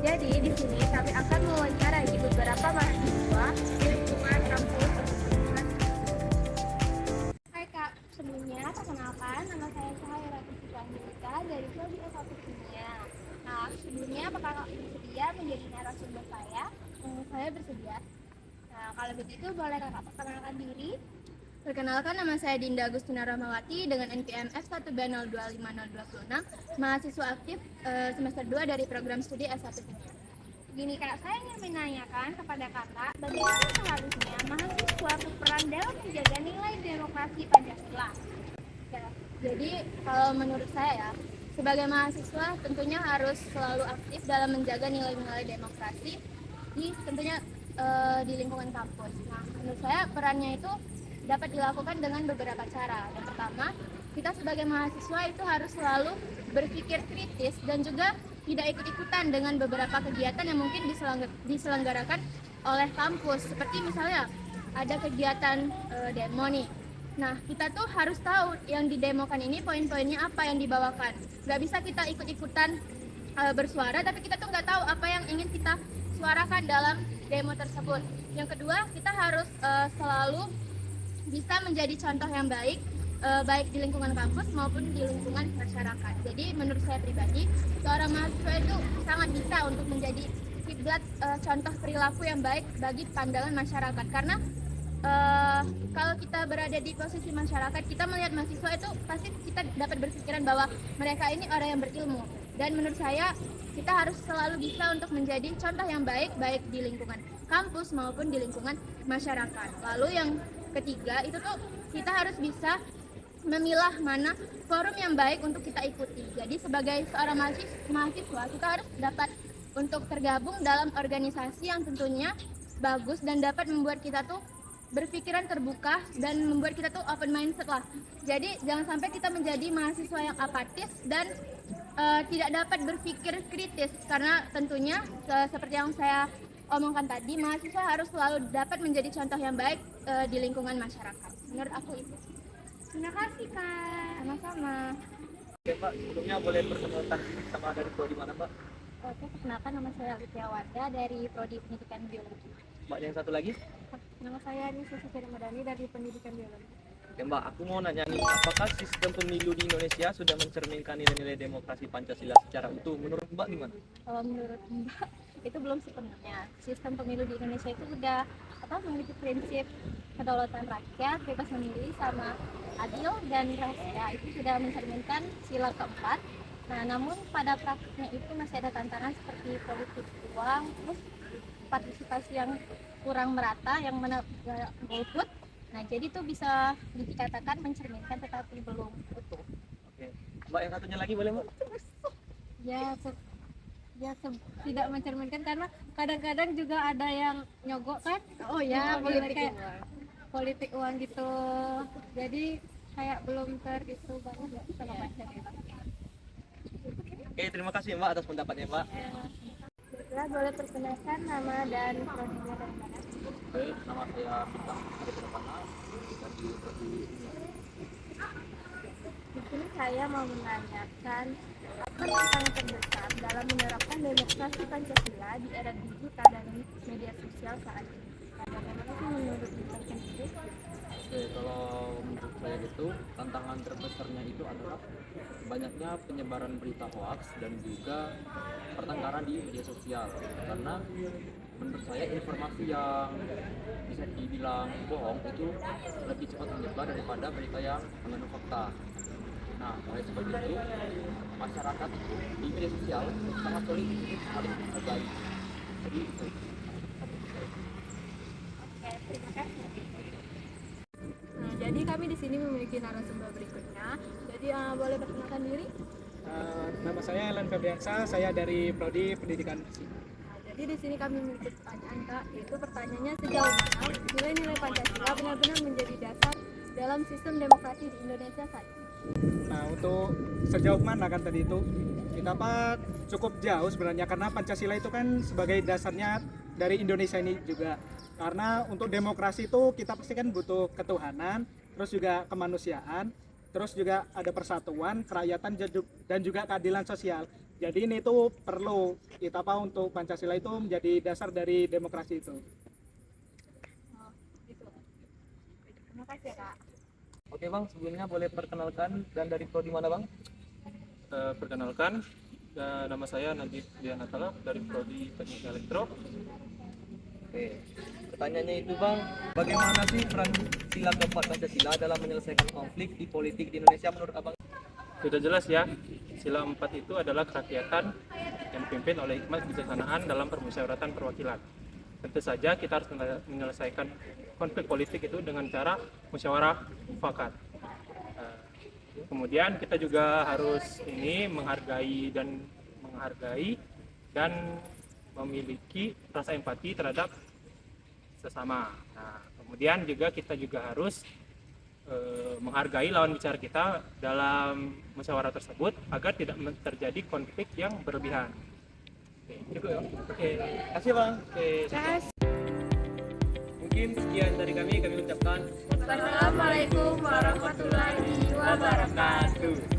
Jadi di sini kami akan mewawancarai beberapa mahasiswa di lingkungan kampus Universitas. Hai Kak, sebelumnya perkenalkan nama saya Cahaya Ratih Andika dari Prodi S1 Kimia. Nah, sebelumnya apakah Kak bersedia menjadi narasumber saya? Saya bersedia. Nah, kalau begitu boleh Kakak perkenalkan diri? Perkenalkan, nama saya Dinda Agustina Rahmawati dengan NPM F1B025026, mahasiswa aktif semester 2 dari program studi S1 Kimia. Gini Kak, saya ingin menanyakan kepada Kakak, bagaimana seharusnya mahasiswa berperan dalam menjaga nilai demokrasi Pancasila? Ya, jadi kalau menurut saya ya, sebagai mahasiswa tentunya harus selalu aktif dalam menjaga nilai-nilai demokrasi tentunya di lingkungan kampus. Nah, menurut saya perannya itu dapat dilakukan dengan beberapa cara. Yang pertama, kita sebagai mahasiswa itu harus selalu berpikir kritis dan juga tidak ikut-ikutan dengan beberapa kegiatan yang mungkin diselenggarakan oleh kampus. Seperti misalnya ada kegiatan demo nih. Nah, kita tuh harus tahu yang didemokan ini poin-poinnya apa yang dibawakan. Gak bisa kita ikut-ikutan bersuara, tapi kita tuh nggak tahu apa yang ingin kita suarakan dalam demo tersebut. Yang kedua, kita harus selalu bisa menjadi contoh yang baik, baik di lingkungan kampus maupun di lingkungan masyarakat. Jadi menurut saya pribadi, seorang mahasiswa itu sangat bisa untuk menjadi kiblat contoh perilaku yang baik bagi pandangan masyarakat. Karena kalau kita berada di posisi masyarakat, kita melihat mahasiswa itu pasti kita dapat berpikiran bahwa mereka ini orang yang berilmu. Dan menurut saya kita harus selalu bisa untuk menjadi contoh yang baik, baik di lingkungan kampus maupun di lingkungan masyarakat. Lalu yang ketiga itu tuh kita harus bisa memilah mana forum yang baik untuk kita ikuti. Jadi sebagai seorang mahasiswa kita harus dapat untuk tergabung dalam organisasi yang tentunya bagus dan dapat membuat kita tuh berpikiran terbuka dan membuat kita tuh open mindset lah. Jadi jangan sampai kita menjadi mahasiswa yang apatis dan tidak dapat berpikir kritis, karena tentunya seperti yang saya omongkan tadi, mahasiswa harus selalu dapat menjadi contoh yang baik di lingkungan masyarakat. Menurut aku itu. Terima kasih Kak. Sama-sama. Oke Pak, sebelumnya boleh perkenalkan sama dari prodi mana Pak? Oke, perkenalkan nama saya Alicia Wanda dari Prodi Pendidikan Biologi. Mbak yang satu lagi? Nama saya Nisa Siti Ramadhani dari Pendidikan Biologi. Oke Mbak, aku mau nanya nih, apakah sistem pemilu di Indonesia sudah mencerminkan nilai-nilai demokrasi Pancasila secara utuh? Menurut Mbak gimana? Kalau menurut Mbak, itu belum sepenuhnya. Sistem pemilu di Indonesia itu sudah memiliki prinsip kedaulatan rakyat, bebas memilih, sama adil dan rahasia. Itu sudah mencerminkan sila keempat. Nah, namun pada praktiknya itu masih ada tantangan seperti politik uang, terus partisipasi yang kurang merata, yang mana golput. Nah, jadi itu bisa dikatakan mencerminkan tetapi belum utuh. Oke. Mbak yang satunya lagi boleh Mbak? Ya, tidak mencerminkan karena kadang-kadang juga ada yang nyogok kan. Oh ya, Politik uang gitu. Jadi kayak belum itu banget ya sama Pancasila. Oke, terima kasih Mbak atas pendapatnya Mbak. Ya, boleh perkenalkan nama dan prodinya dari mana? Oke, nama saya Bintang dari Pertama dari prodi ini. Di sini saya mau menanyakan apa tantangan terbesar dalam menerapkan demokrasi Pancasila di era digital dan media sosial saat ini. Bagaimana sih menurut kita sendiri? Oke, kalau menurut saya itu tantangan terbesarnya itu adalah banyaknya penyebaran berita hoax dan juga pertengkaran di media sosial. Karena menurut saya informasi yang bisa dibilang bohong itu lebih cepat menyebar daripada berita yang mengandung fakta. Nah, oleh sebab itu masyarakat itu di media sosial sangat sulit untuk saling menghargai. Jadi itu. Oke, terima kasih. Nah, jadi kami di sini memiliki narasumber berikutnya. Jadi boleh perkenalkan diri. Nama saya Elan Febriansa, saya dari Prodi Pendidikan Musik. Nah, jadi di sini kami memiliki pertanyaan Kak, yaitu pertanyaannya sejauh mana nilai-nilai Pancasila benar-benar menjadi dasar dalam sistem demokrasi di Indonesia saat ini. Nah, untuk sejauh mana kan tadi itu kita cukup jauh sebenarnya, karena Pancasila itu kan sebagai dasarnya dari Indonesia ini juga. Karena untuk demokrasi itu kita pasti kan butuh ketuhanan, terus juga kemanusiaan, terus juga ada persatuan, kerakyatan dan juga keadilan sosial. Jadi ini tuh perlu kita apa untuk Pancasila itu menjadi dasar dari demokrasi itu. Oh, gitu. Terima kasih ya, Kak. Oke Bang, sebelumnya boleh perkenalkan dan dari prodi mana Bang? Perkenalkan, nama saya Najib Dianatala dari Prodi Teknik Elektro. Oke, pertanyaannya itu Bang, bagaimana sih peran sila keempat Pancasila dalam menyelesaikan konflik di politik di Indonesia menurut Abang? Sudah jelas ya, sila 4 itu adalah kerakyatan yang dipimpin oleh hikmat kebijaksanaan dalam permusyawaratan perwakilan. Tentu saja kita harus menyelesaikan konflik politik itu dengan cara musyawarah mufakat. Kemudian kita juga harus menghargai dan memiliki rasa empati terhadap sesama. Nah, kemudian juga kita juga harus menghargai lawan bicara kita dalam musyawarah tersebut agar tidak terjadi konflik yang berlebihan. Oke, cukup ya? Oke, kasih Bang. Oke, mungkin sekian dari kami ucapkan Wassalamualaikum warahmatullahi wabarakatuh. wabarakatuh.